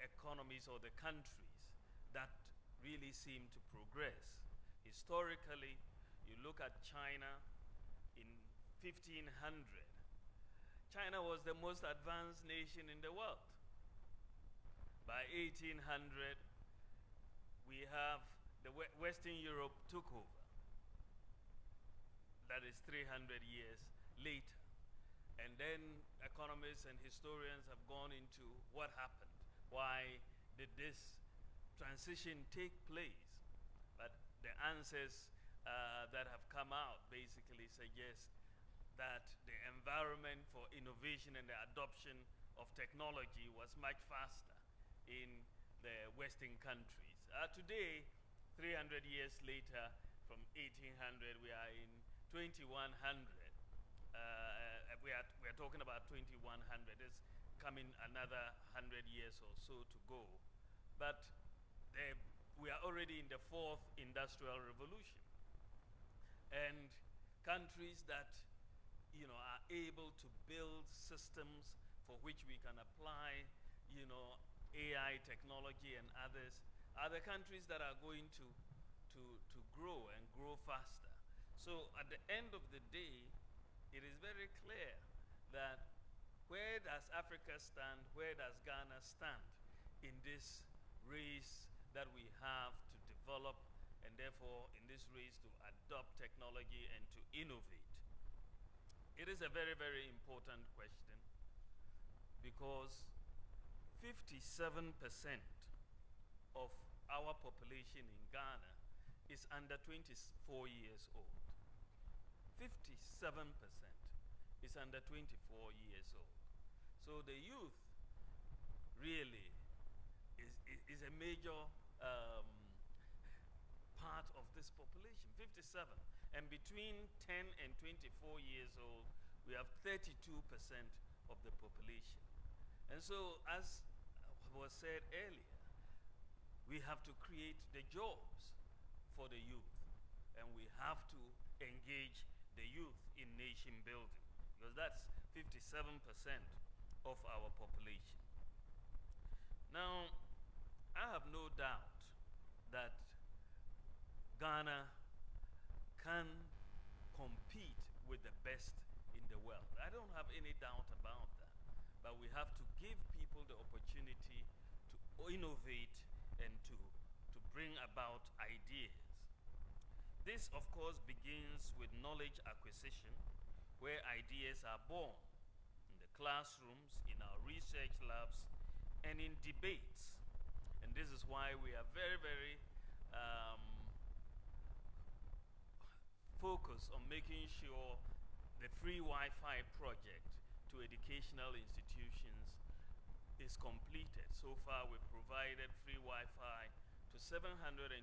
economies or the countries that really seem to progress. Historically, you look at China in 1500. China was the most advanced nation in the world. By 1800, we have Western Europe took over. That is 300 years later. And then economists and historians have gone into what happened. Why did this transition take place? But the answers that have come out basically suggest that the environment for innovation and the adoption of technology was much faster in the Western countries. Today, 300 years later, from 1800, we are in 2100. We are talking about 2100. It's coming another 100 years or so to go. But we are already in the fourth industrial revolution. And countries that are able to build systems for which we can apply AI technology and others are the countries that are going to grow and grow faster. So at the end of the day, it is very clear that where does Africa stand, where does Ghana stand in this race that we have to develop, and therefore in this race to adopt technology and to innovate? It is a very, very important question because 57% of our population in Ghana is under 24 years old. 57% is under 24 years old. So the youth really is a major part of this population, 57. And between 10 and 24 years old, we have 32% of the population. And so, as was said earlier, we have to create the jobs for the youth, and we have to engage the youth in nation building, because that's 57% of our population. Now, I have no doubt that Ghana can compete with the best in the world. I don't have any doubt about that. But we have to give people the opportunity to innovate and to bring about ideas. This, of course, begins with knowledge acquisition, where ideas are born in the classrooms, in our research labs, and in debates. And this is why we are very, very focused on making sure the free Wi-Fi project to educational institutions is completed. So far, we've provided free Wi-Fi to 722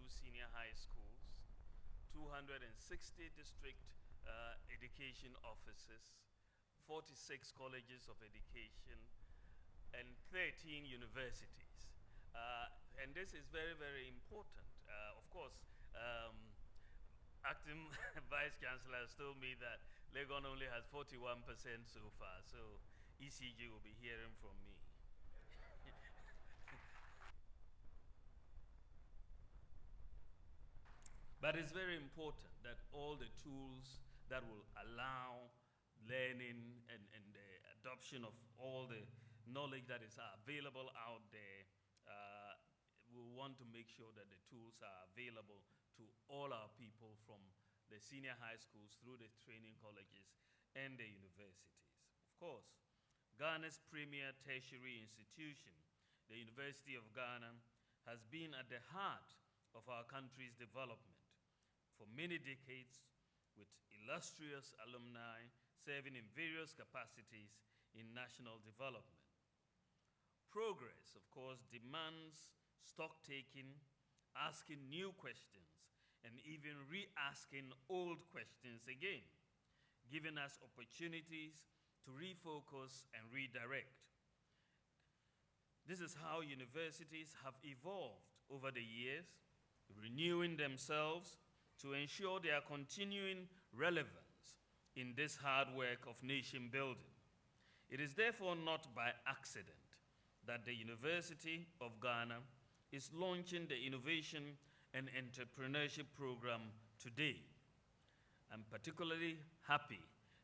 senior high schools, 260 district education offices, 46 colleges of education, and 13 universities. And this is very, very important. Of course, Acting Vice Chancellor has told me that Legon only has 41% so far, so ECG will be hearing from me. But it's very important that all the tools that will allow learning and the adoption of all the knowledge that is available out there, we want to make sure that the tools are available to all our people from the senior high schools through the training colleges and the universities. Of course, Ghana's premier tertiary institution, the University of Ghana, has been at the heart of our country's development for many decades, with illustrious alumni serving in various capacities in national development. Progress, of course, demands stock-taking, asking new questions, and even re-asking old questions again, giving us opportunities to refocus and redirect. This is how universities have evolved over the years, renewing themselves to ensure their continuing relevance in this hard work of nation building. It is therefore not by accident that the University of Ghana is launching the Innovation and Entrepreneurship Program today. I'm particularly happy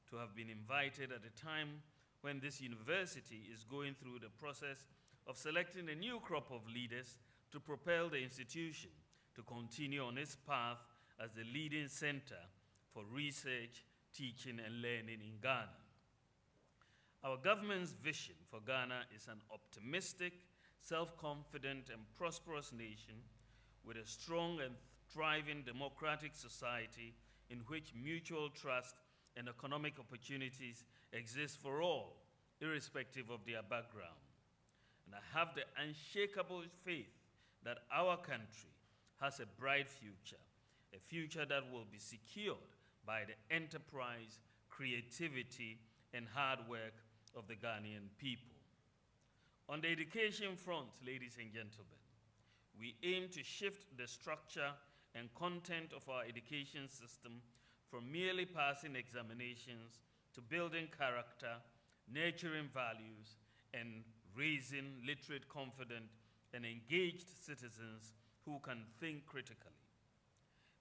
to have been invited at a time when this university is going through the process of selecting a new crop of leaders to propel the institution to continue on its path as the leading center for research, teaching, and learning in Ghana. Our government's vision for Ghana is an optimistic, self-confident, and prosperous nation with a strong and thriving democratic society in which mutual trust and economic opportunities exist for all, irrespective of their background. And I have the unshakable faith that our country has a bright future, a future that will be secured by the enterprise, creativity, and hard work of the Ghanaian people. On the education front, ladies and gentlemen, we aim to shift the structure and content of our education system from merely passing examinations to building character, nurturing values, and raising literate, confident, and engaged citizens who can think critically.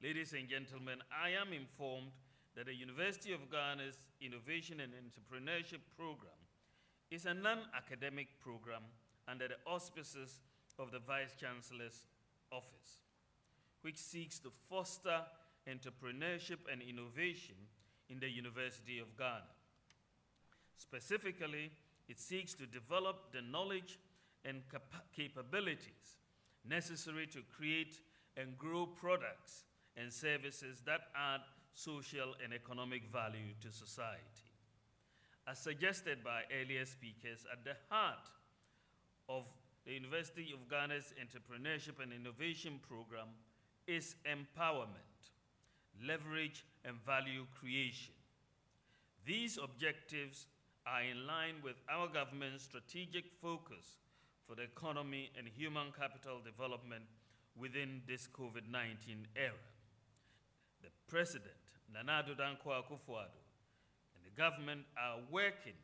Ladies and gentlemen, I am informed that the University of Ghana's Innovation and Entrepreneurship Program is a non-academic program under the auspices of the Vice Chancellor's Office, which seeks to foster entrepreneurship and innovation in the University of Ghana. Specifically, it seeks to develop the knowledge and capabilities necessary to create and grow products and services that add social and economic value to society. As suggested by earlier speakers, at the heart of the University of Ghana's Entrepreneurship and Innovation Program is empowerment, leverage, and value creation. These objectives are in line with our government's strategic focus for the economy and human capital development within this COVID-19 era. The President, Nana Addo Dankwa Akufo-Addo, and the government are working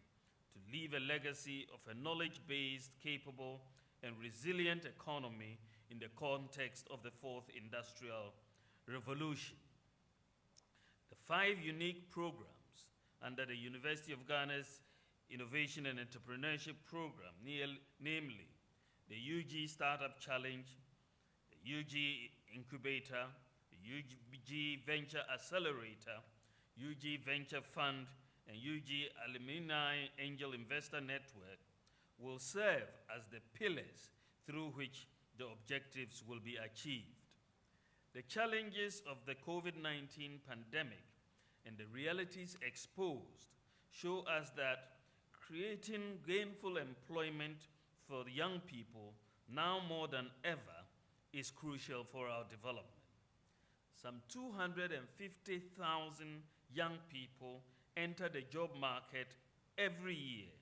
to leave a legacy of a knowledge-based, capable, and resilient economy in the context of the fourth industrial revolution. The 5 unique programs under the University of Ghana's Innovation and Entrepreneurship Program, namely the UG Startup Challenge, the UG Incubator, the UG Venture Accelerator, UG Venture Fund, and UG Alumni Angel Investor Network will serve as the pillars through which the objectives will be achieved. The challenges of the COVID-19 pandemic and the realities exposed show us that creating gainful employment for young people now more than ever is crucial for our development. Some 250,000 young people enter the job market every year,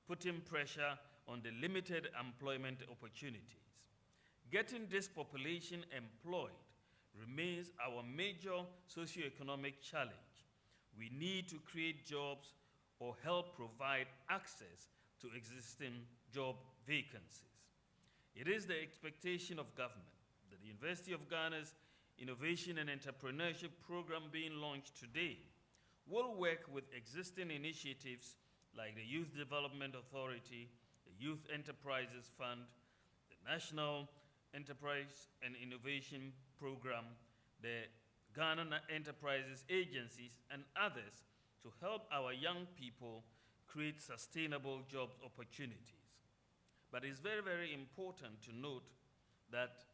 putting pressure on the limited employment opportunities. Getting this population employed remains our major socioeconomic challenge. We need to create jobs or help provide access to existing job vacancies. It is the expectation of government that the University of Ghana's Innovation and Entrepreneurship Program being launched today will work with existing initiatives like the Youth Development Authority, the Youth Enterprises Fund, the National Enterprise and Innovation Program, the Ghana Enterprises Agencies, and others to help our young people create sustainable job opportunities. But it's very, very important to note that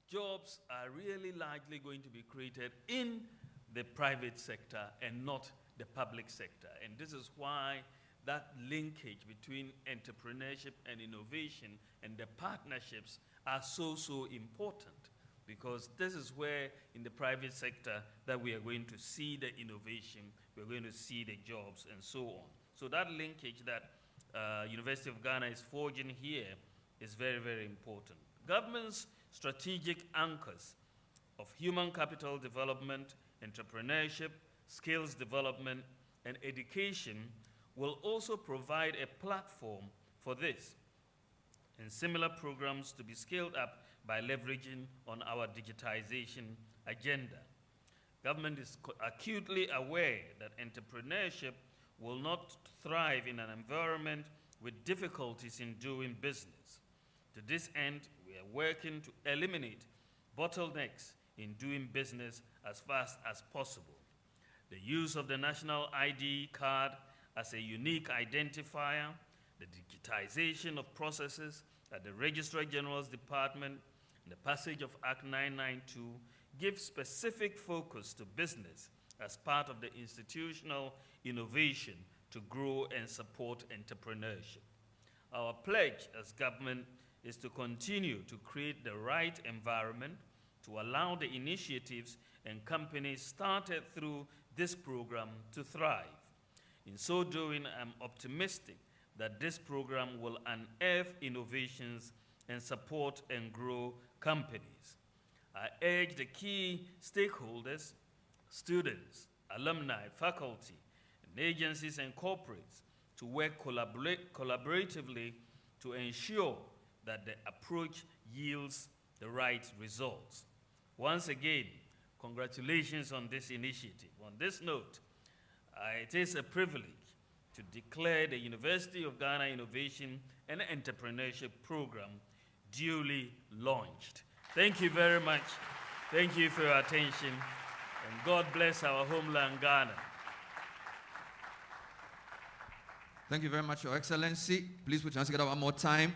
jobs are really largely going to be created in the private sector and not the public sector. And this is why that linkage between entrepreneurship and innovation and the partnerships are so, so important, because this is where in the private sector that we are going to see the innovation, we're going to see the jobs and so on. So that linkage that University of Ghana is forging here is very, very important. Government's strategic anchors of human capital development, entrepreneurship, skills development, and education will also provide a platform for this. and similar programs to be scaled up by leveraging on our digitization agenda. Government is acutely aware that entrepreneurship will not thrive in an environment with difficulties in doing business. To this end, we are working to eliminate bottlenecks in doing business as fast as possible. The use of the national ID card as a unique identifier, the digitization of processes at the Registrar General's Department, and the passage of Act 992 give specific focus to business as part of the institutional innovation to grow and support entrepreneurship. Our pledge as government is to continue to create the right environment to allow the initiatives and companies started through this program to thrive. In so doing, I'm optimistic that this program will unearth innovations and support and grow companies. I urge the key stakeholders, students, alumni, faculty, and agencies and corporates to work collaboratively to ensure that the approach yields the right results. Once again, congratulations on this initiative. On this note, it is a privilege to declare the University of Ghana Innovation and Entrepreneurship Program duly launched. Thank you very much. Thank you for your attention, and God bless our homeland, Ghana. Thank you very much, Your Excellency. Please put your hands together one more time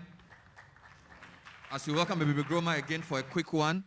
as we welcome Baby Groma again for a quick one.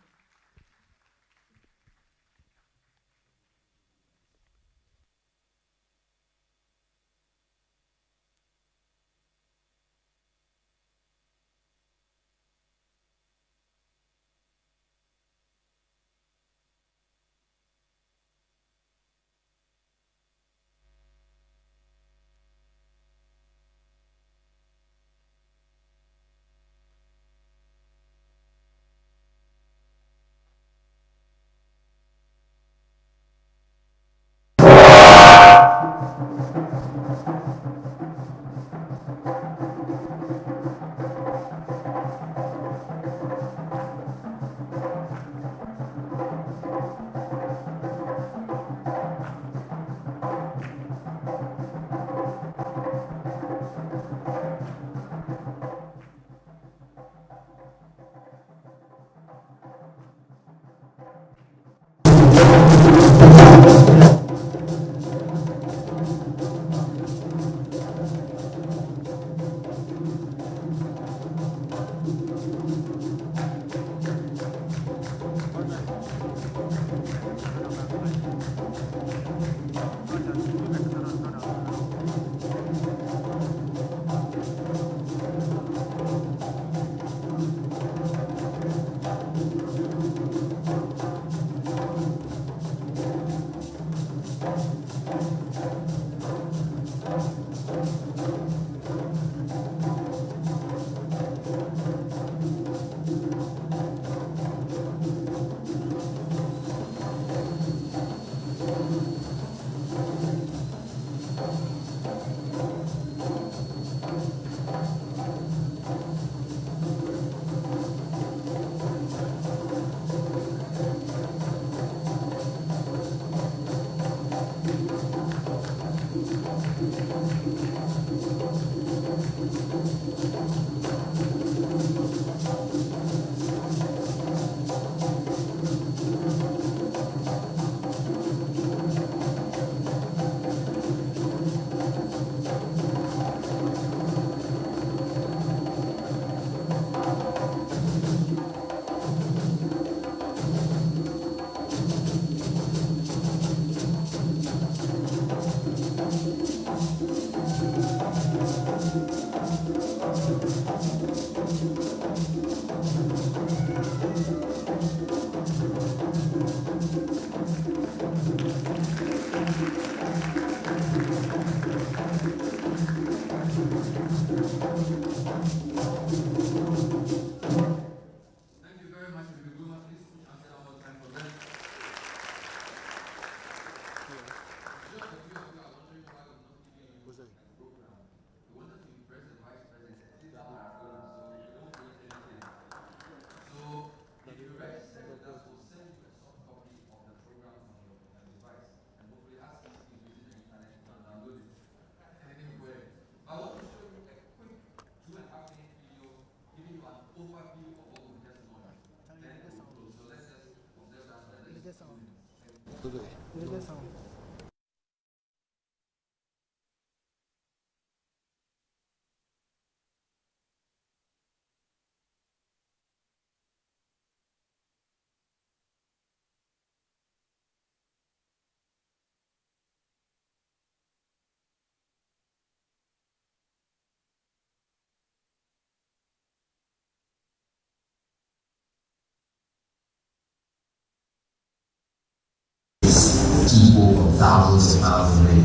People from thousands of miles away,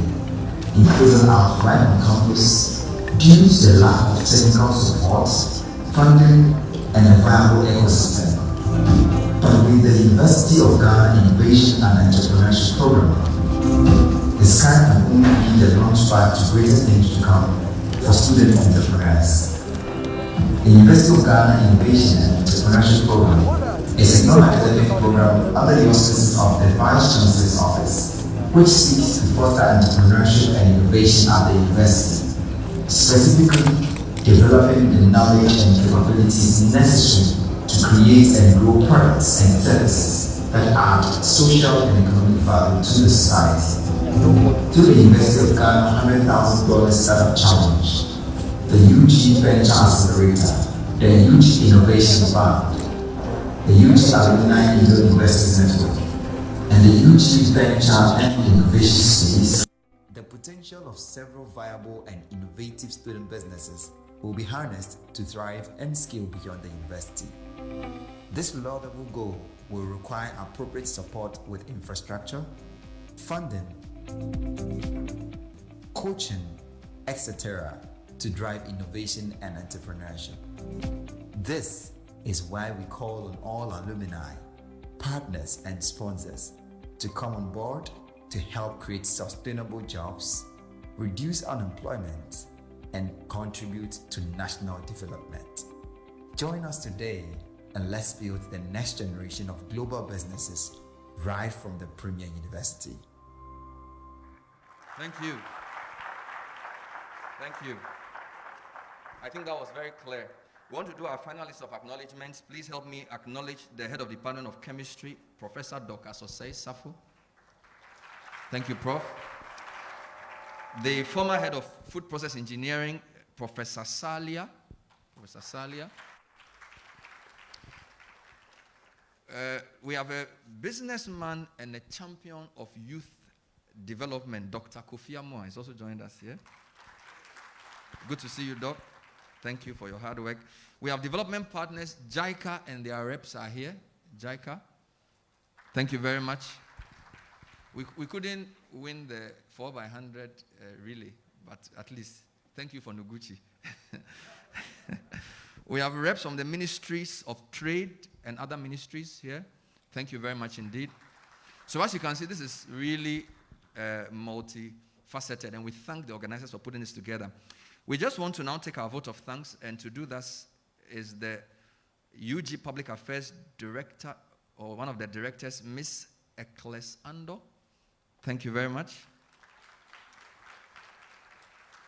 including our right on campus, due to the lack of technical support, funding, and a viable ecosystem. But with the University of Ghana Innovation and Entrepreneurship Program, the sky can only be the launchpad to greater things to come for student entrepreneurs. The University of Ghana Innovation and Entrepreneurship Program is a non-academic program under the auspices of the Vice Chancellor's Office, which seeks to foster entrepreneurship and innovation at the university, specifically developing the knowledge and capabilities necessary to create and grow products and services that add social and economic value to the society. Through the University of Ghana $100,000 Startup Challenge, the UG Venture Accelerator, the UG Innovation Fund, the UG Alumni Angel Investors Network, and the UG Venture and Innovation Space. The potential of several viable and innovative student businesses will be harnessed to thrive and scale beyond the university. This laudable goal will require appropriate support with infrastructure, funding, coaching, etc. to drive innovation and entrepreneurship. This is why we call on all alumni, partners, and sponsors to come on board to help create sustainable jobs, reduce unemployment, and contribute to national development. Join us today and let's build the next generation of global businesses right from the Premier University. Thank you. Thank you. I think that was very clear. We want to do our final list of acknowledgements. Please help me acknowledge the head of the Department of Chemistry, Professor Dr. Sosei Safo. Thank you, Prof. The former head of Food Process Engineering, Professor Salia. Professor Salia. We have a businessman and a champion of youth development, Dr. Kofi Amoah, is also joined us here. Good to see you, Doc. Thank you for your hard work. We have development partners, JICA, and their reps are here. JICA, thank you very much. We couldn't win the 4x100 relay, but at least thank you for Noguchi. We have reps from the Ministries of Trade and other ministries here. Thank you very much indeed. So as you can see, this is really multifaceted, and we thank the organizers for putting this together. We just want to now take our vote of thanks, and to do this is the UG Public Affairs Director, or one of the directors, Ms. Ekles Ando. Thank you very much.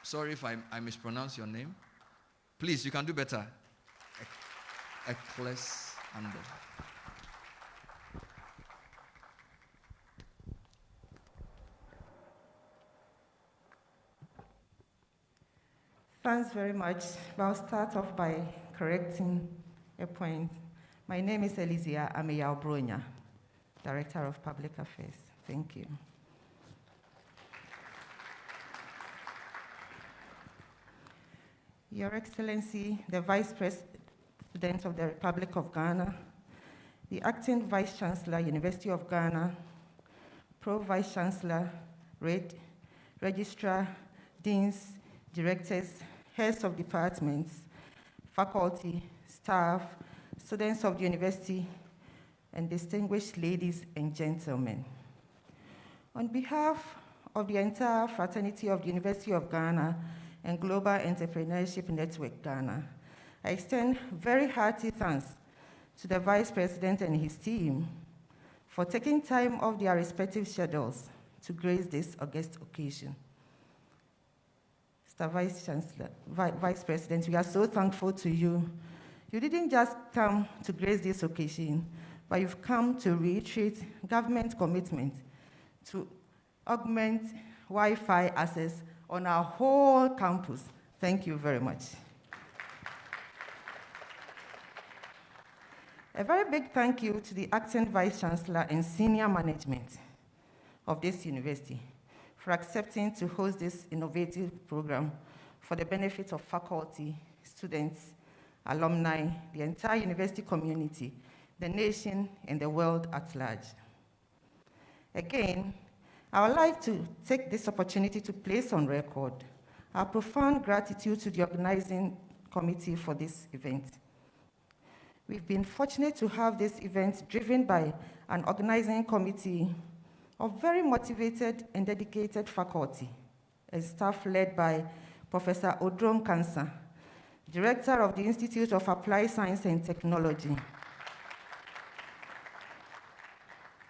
Sorry if I mispronounce your name. Please, you can do better. Ekles Ando. Thanks very much. I'll start off by correcting a point. My name is Elizia Ameya Obronya, Director of Public Affairs. Thank you. Your Excellency, the Vice President of the Republic of Ghana, the Acting Vice Chancellor, University of Ghana, Pro-Vice Chancellor, Registrar, Deans, Directors, Heads of Departments, faculty, staff, students of the university, and distinguished ladies and gentlemen. On behalf of the entire fraternity of the University of Ghana and Global Entrepreneurship Network Ghana, I extend very hearty thanks to the Vice President and his team for taking time off their respective schedules to grace this august occasion. Mr. Vice Chancellor, Vice President, we are so thankful to you. You didn't just come to grace this occasion, but you've come to reiterate government commitment to augment Wi-Fi access on our whole campus. Thank you very much. A very big thank you to the acting Vice Chancellor and senior management of this university for accepting to host this innovative program for the benefit of faculty, students, alumni, the entire university community, the nation, and the world at large. Again, I would like to take this opportunity to place on record our profound gratitude to the organizing committee for this event. We've been fortunate to have this event driven by an organizing committee of very motivated and dedicated faculty, a staff led by Professor Odrom Kansa, Director of the Institute of Applied Science and Technology,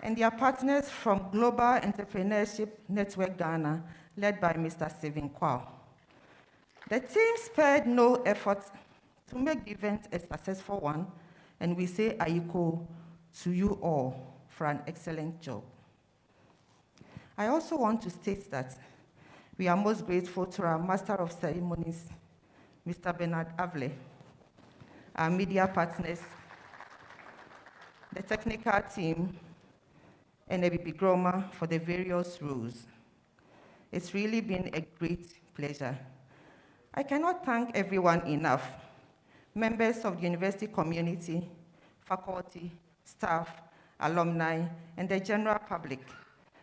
and their partners from Global Entrepreneurship Network Ghana, led by Mr. Stephen Kwao. The team spared no effort to make the event a successful one, and we say Ayiko to you all for an excellent job. I also want to state that we are most grateful to our Master of Ceremonies, Mr. Bernard Avle, our media partners, the technical team, and Ebibi Groma for the various roles. It's really been a great pleasure. I cannot thank everyone enough, members of the university community, faculty, staff, alumni, and the general public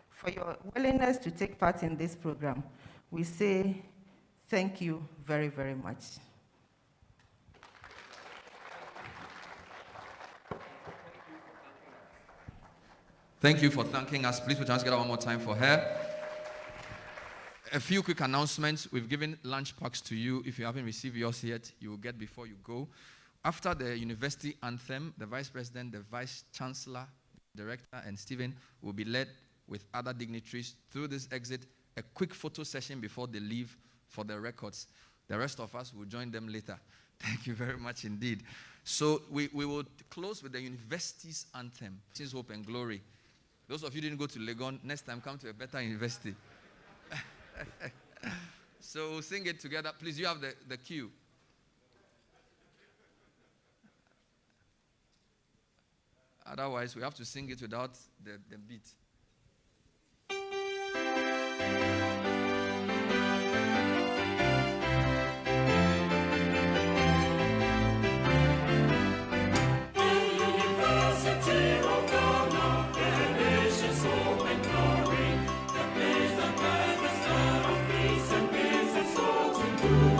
for your willingness to take part in this program. We say thank you very, very much. Thank you for thanking us. Please put your hands together one more time for her. A few quick announcements. We've given lunch packs to you. If you haven't received yours yet, you will get before you go. After the university anthem, the Vice President, the Vice Chancellor, Director, and Stephen will be led with other dignitaries through this exit, a quick photo session before they leave for the records. The rest of us will join them later. Thank you very much indeed. So we will close with the university's anthem, Nations, Hope, and Glory. Those of you who didn't go to Legon, next time come to a better university. So we'll sing it together. Please, you have the cue. Otherwise, we have to sing it without the beat. Thank you.